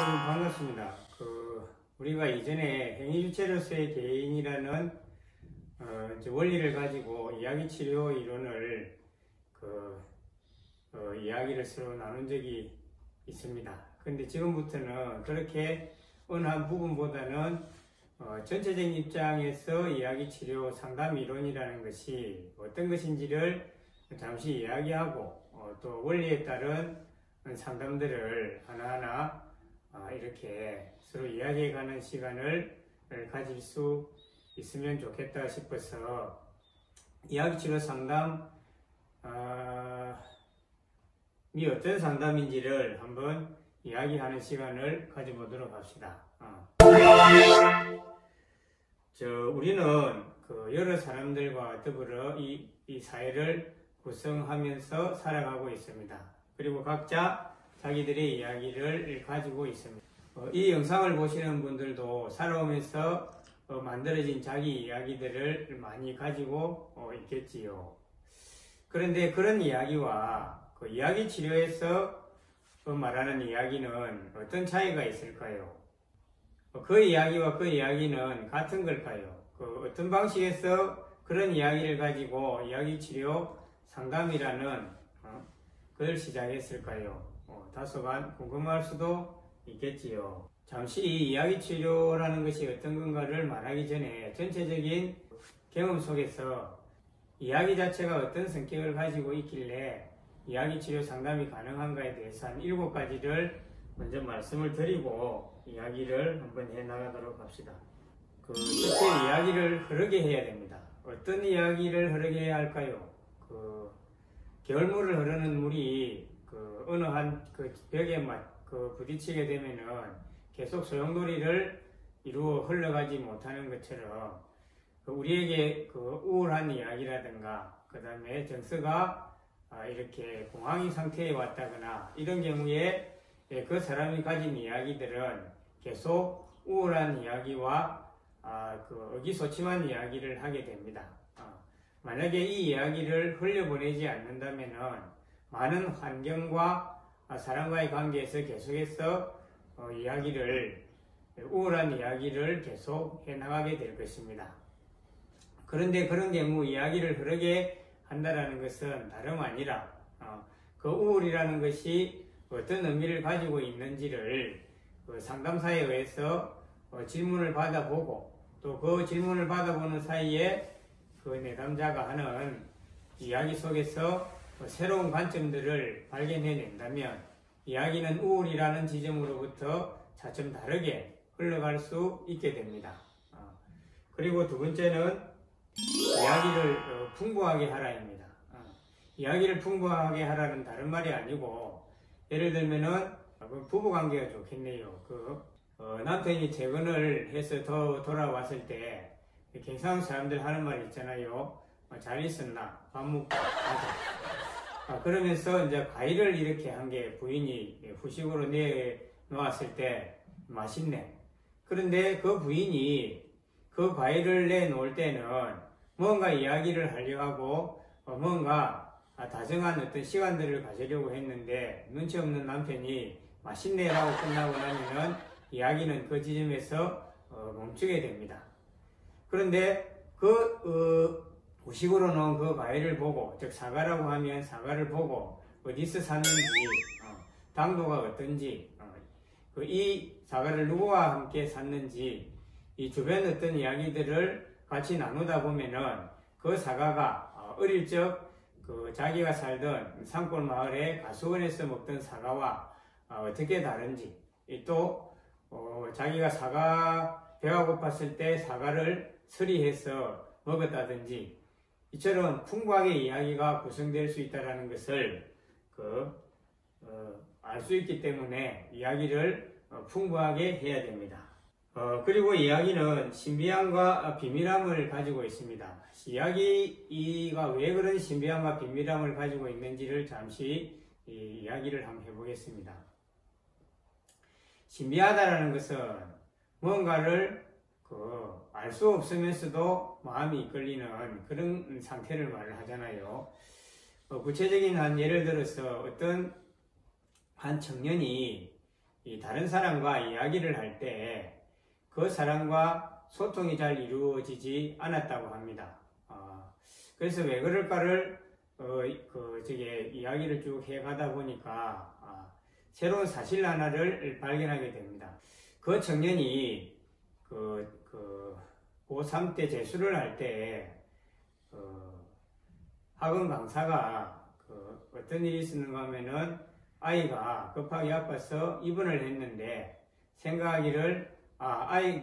여러분 반갑습니다. 우리가 이전에 행위주체로서의 개인이라는 원리를 가지고 이야기치료 이론을 이야기를 서로 나눈 적이 있습니다. 근데 지금부터는 그렇게 어느 한 부분보다는 전체적인 입장에서 이야기치료 상담 이론이라는 것이 어떤 것인지를 잠시 이야기하고 또 원리에 따른 상담들을 하나하나 이렇게 서로 이야기해가는 시간을 가질 수 있으면 좋겠다 싶어서 이야기치료 상담이 어떤 상담인지를 한번 이야기하는 시간을 가져보도록 합시다. 우리는 여러 사람들과 더불어 이 사회를 구성하면서 살아가고 있습니다. 그리고 각자 자기들의 이야기를 가지고 있습니다. 이 영상을 보시는 분들도 살아오면서 만들어진 자기 이야기들을 많이 가지고 있겠지요. 그런데 그런 이야기와 이야기 치료에서 말하는 이야기는 어떤 차이가 있을까요? 그 이야기와 그 이야기는 같은 걸까요? 어떤 방식에서 그런 이야기를 가지고 이야기 치료 상담이라는 그걸 시작했을까요? 다소간 궁금할 수도 있겠지요. 잠시 이 이야기 치료라는 것이 어떤 건가를 말하기 전에 전체적인 경험 속에서 이야기 자체가 어떤 성격을 가지고 있길래 이야기 치료 상담이 가능한가에 대해서 한 7가지를 먼저 말씀을 드리고 이야기를 한번 해나가도록 합시다. 첫째, 이야기를 흐르게 해야 됩니다. 어떤 이야기를 흐르게 해야 할까요? 겨울물을 흐르는 물이 어느 한 벽에 부딪히게 되면은 계속 소용돌이를 이루어 흘러가지 못하는 것처럼 우리에게 우울한 이야기라든가 그 다음에 정서가 이렇게 공황이 상태에 왔다거나 이런 경우에 그 사람이 가진 이야기들은 계속 우울한 이야기와 의기소침한 이야기를 하게 됩니다. 만약에 이 이야기를 흘려보내지 않는다면 많은 환경과 사람과의 관계에서 계속해서 우울한 이야기를 계속 해나가게 될 것입니다. 그런데 그런 경우 이야기를 흐르게 한다는 것은 다름 아니라 그 우울이라는 것이 어떤 의미를 가지고 있는지를 상담사에 의해서 질문을 받아보고 또 그 질문을 받아보는 사이에 내담자가 하는 이야기 속에서 새로운 관점들을 발견해낸다면 이야기는 우울이라는 지점으로부터 차츰 다르게 흘러갈 수 있게 됩니다. 그리고 두 번째는 이야기를 풍부하게 하라입니다. 이야기를 풍부하게 하라는 다른 말이 아니고 예를 들면은 부부관계가 좋겠네요. 남편이 퇴근을 해서 돌아왔을 때 경상 사람들 하는 말 있잖아요. 잘 있었나? 밥 먹고 가자. 그러면서 이제 과일을 이렇게 한 게 부인이 후식으로 내놓았을 때 맛있네. 그런데 그 부인이 그 과일을 내놓을 때는 뭔가 이야기를 하려고 하고 뭔가 다정한 어떤 시간들을 가지려고 했는데 눈치 없는 남편이 맛있네라고 끝나고 나면은 이야기는 그 지점에서 멈추게 됩니다. 그런데 후식으로 넣은 그 과일을 보고, 즉 사과라고 하면 사과를 보고 어디서 샀는지, 당도가 어떤지, 이 사과를 누구와 함께 샀는지 이 주변 어떤 이야기들을 같이 나누다 보면은 그 사과가 어릴 적 자기가 살던 산골 마을의 가수원에서 먹던 사과와 어떻게 다른지, 또 자기가 배가 고팠을 때 사과를 서리해서 먹었다든지 이처럼 풍부하게 이야기가 구성될 수 있다는 것을 알 수 있기 때문에 이야기를 풍부하게 해야 됩니다. 그리고 이야기는 신비함과 비밀함을 가지고 있습니다. 이야기가 왜 그런 신비함과 비밀함을 가지고 있는지를 잠시 이야기를 한번 해보겠습니다. 신비하다라는 것은 뭔가를 알 수 없으면서도 마음이 이끌리는 그런 상태를 말을 하잖아요. 구체적인 예를 들어서 어떤 한 청년이 이 다른 사람과 이야기를 할 때 그 사람과 소통이 잘 이루어지지 않았다고 합니다. 그래서 왜 그럴까를 이야기를 쭉 해가다 보니까 새로운 사실 하나를 발견하게 됩니다. 그 청년이 고3 때 재수를 할 때 학원 강사가 어떤 일이 있었는가 하면은 아이가 급하게 아파서 입원을 했는데 생각하기를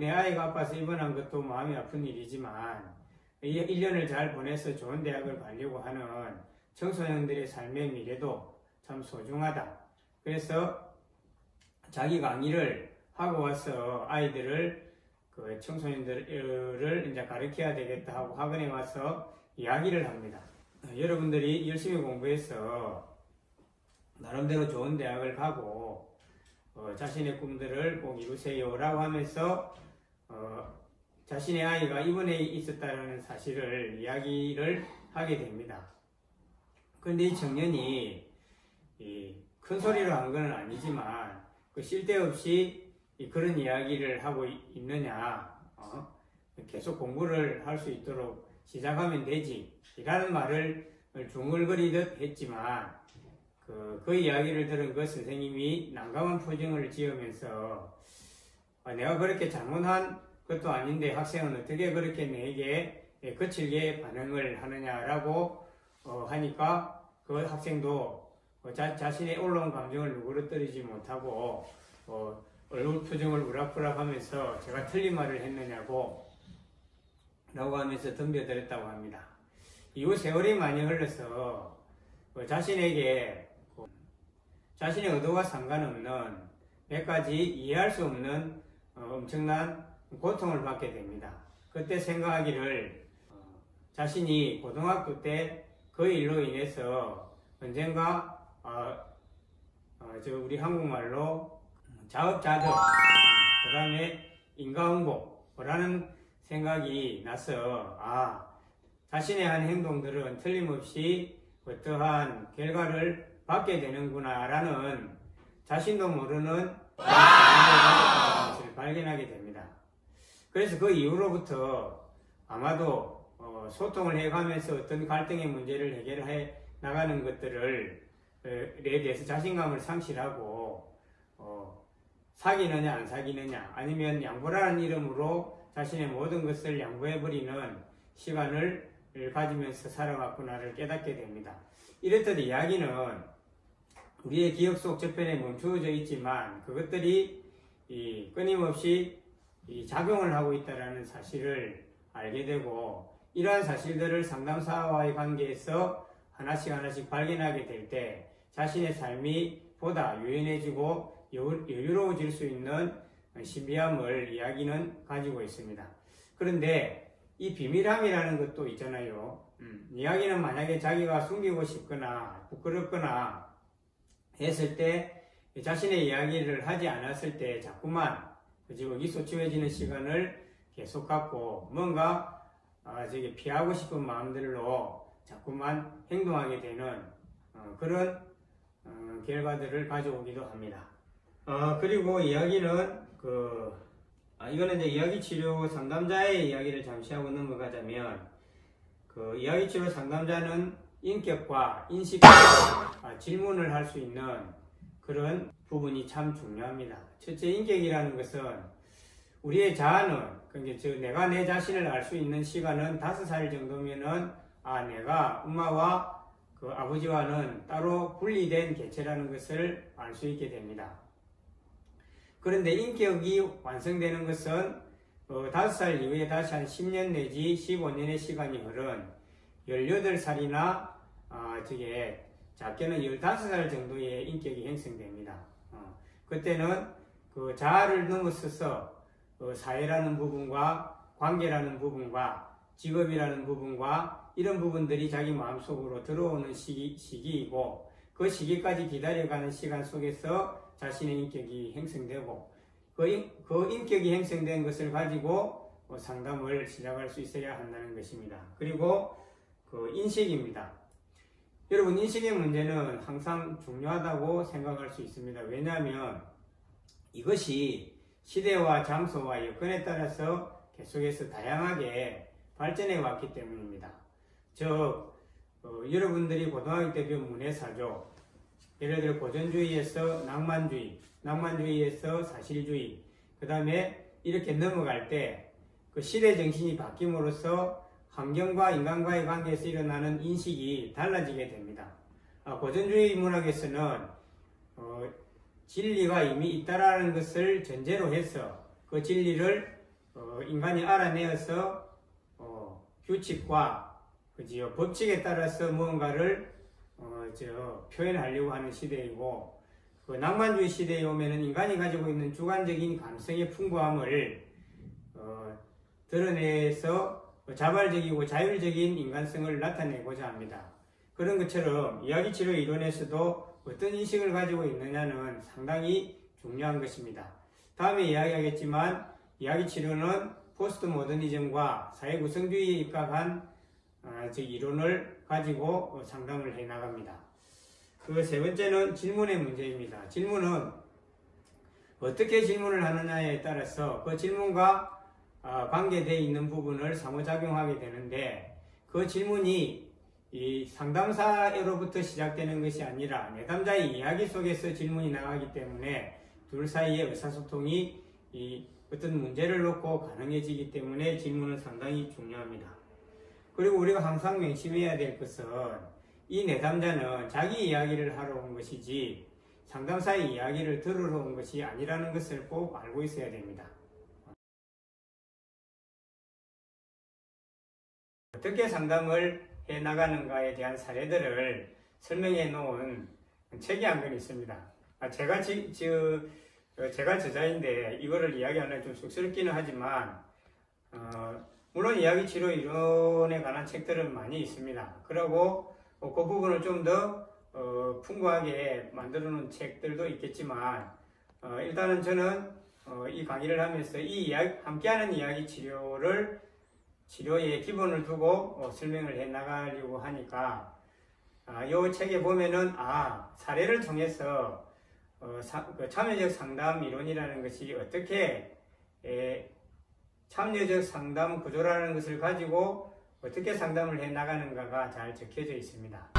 내 아이가 아파서 입원한 것도 마음이 아픈 일이지만 1년을 잘 보내서 좋은 대학을 가려고 하는 청소년들의 삶의 미래도 참 소중하다. 그래서 자기 강의를 하고 와서 아이들을 청소년들을 이제 가르쳐야 되겠다 하고 학원에 와서 이야기를 합니다. 여러분들이 열심히 공부해서 나름대로 좋은 대학을 가고 자신의 꿈들을 꼭 이루세요 라고 하면서 자신의 아이가 입원해 있었다는 사실을 이야기를 하게 됩니다. 그런데 이 청년이 큰 소리로 한 건 아니지만 쓸데없이 그런 이야기를 하고 있느냐, 계속 공부를 할 수 있도록 시작하면 되지 이라는 말을 중얼거리듯 했지만 그 이야기를 들은 그 선생님이 난감한 표정을 지으면서 내가 그렇게 잘못한 것도 아닌데 학생은 어떻게 그렇게 내게 거칠게 반응을 하느냐라고 하니까 그 학생도 자신의 올라온 감정을 누그러뜨리지 못하고 얼굴 표정을 우락부락 하면서 제가 틀린 말을 했느냐고 라고 하면서 덤벼들었다고 합니다. 이후 세월이 많이 흘러서 자신의 의도와 상관없는 몇 가지 이해할 수 없는 엄청난 고통을 받게 됩니다. 그때 생각하기를 자신이 고등학교 때 그 일로 인해서 언젠가 우리 한국말로 자업자득, 그 다음에 인과응보라는 생각이 나서 자신의 한 행동들은 틀림없이 어떠한 결과를 받게 되는구나 라는 자신도 모르는 것을 발견하게 됩니다. 그래서 그 이후로부터 아마도 소통을 해가면서 어떤 갈등의 문제를 해결해 나가는 것들에 대해서 자신감을 상실하고 사귀느냐 안 사귀느냐 아니면 양보라는 이름으로 자신의 모든 것을 양보해버리는 시간을 가지면서 살아왔구나를 깨닫게 됩니다. 이렇듯 이야기는 우리의 기억 속 저편에 멈추어져 있지만 그것들이 끊임없이 작용을 하고 있다는 사실을 알게 되고 이러한 사실들을 상담사와의 관계에서 하나씩 발견하게 될 때 자신의 삶이 보다 유연해지고 여유로워질 수 있는 신비함을 이야기는 가지고 있습니다. 그런데 이 비밀함이라는 것도 있잖아요. 이야기는 만약에 자기가 숨기고 싶거나 부끄럽거나 했을 때 자신의 이야기를 하지 않았을 때 자꾸만 의기소침해지는 시간을 계속 갖고 뭔가 피하고 싶은 마음들로 자꾸만 행동하게 되는 그런 결과들을 가져오기도 합니다. 그리고 이야기는 이거는 이제 이야기치료 상담자의 이야기를 잠시 하고 넘어가자면 이야기치료 상담자는 인격과 인식과 질문을 할 수 있는 그런 부분이 참 중요합니다. 첫째, 인격이라는 것은 우리의 자아는 내가 내 자신을 알 수 있는 시간은 5살 정도면은 내가 엄마와 아버지와는 따로 분리된 개체라는 것을 알 수 있게 됩니다. 그런데 인격이 완성되는 것은 5살 이후에 다시 한 10년 내지 15년의 시간이 흐른 18살이나 작게는 15살 정도의 인격이 형성됩니다. 그때는 자아를 넘어서서 사회라는 부분과 관계라는 부분과 직업이라는 부분과 이런 부분들이 자기 마음속으로 들어오는 시기이고 그 시기까지 기다려가는 시간 속에서 자신의 인격이 형성되고 그 인격이 형성된 것을 가지고 상담을 시작할 수 있어야 한다는 것입니다. 그리고 인식입니다. 여러분, 인식의 문제는 항상 중요하다고 생각할 수 있습니다. 왜냐하면 이것이 시대와 장소와 여건에 따라서 계속해서 다양하게 발전해 왔기 때문입니다. 즉 여러분들이 고등학교 때 배운 문해사조, 예를 들어 고전주의에서 낭만주의, 낭만주의에서 사실주의, 그 다음에 이렇게 넘어갈 때 그 시대 정신이 바뀜으로써 환경과 인간과의 관계에서 일어나는 인식이 달라지게 됩니다. 고전주의 문학에서는 진리가 이미 있다라는 것을 전제로 해서 그 진리를 인간이 알아내어서 규칙과 그지요 법칙에 따라서 무언가를 표현하려고 하는 시대이고, 그 낭만주의 시대에 오면은 인간이 가지고 있는 주관적인 감성의 풍부함을 드러내서 자발적이고 자율적인 인간성을 나타내고자 합니다. 그런 것처럼 이야기치료 이론에서도 어떤 인식을 가지고 있느냐는 상당히 중요한 것입니다. 다음에 이야기하겠지만 이야기치료는 포스트 모더니즘과 사회구성주의에 입각한 이론을 가지고 상담을 해 나갑니다. 그 세 번째는 질문의 문제입니다. 질문은 어떻게 질문을 하느냐에 따라서 그 질문과 관계되어 있는 부분을 상호작용하게 되는데, 그 질문이 이 상담사로부터 시작되는 것이 아니라 내담자의 이야기 속에서 질문이 나가기 때문에 둘 사이의 의사소통이 이 어떤 문제를 놓고 가능해지기 때문에 질문은 상당히 중요합니다. 그리고 우리가 항상 명심해야 될 것은 이 내담자는 자기 이야기를 하러 온 것이지 상담사의 이야기를 들으러 온 것이 아니라는 것을 꼭 알고 있어야 됩니다. 어떻게 상담을 해 나가는가에 대한 사례들을 설명해 놓은 책이 한 권 있습니다. 제가 저자인데 이거를 이야기하는 좀 쑥스럽기는 하지만 물론 이야기치료 이론에 관한 책들은 많이 있습니다. 그리고 그 부분을 좀 더 풍부하게 만들어 놓은 책들도 있겠지만 일단은 저는 이 강의를 하면서 함께하는 이야기치료를 치료의 기본을 두고 설명을 해 나가려고 하니까 이 책에 보면은 사례를 통해서 참여적 상담 이론이라는 것이 어떻게 참여적 상담 구조라는 것을 가지고 어떻게 상담을 해 나가는가가 잘 적혀져 있습니다.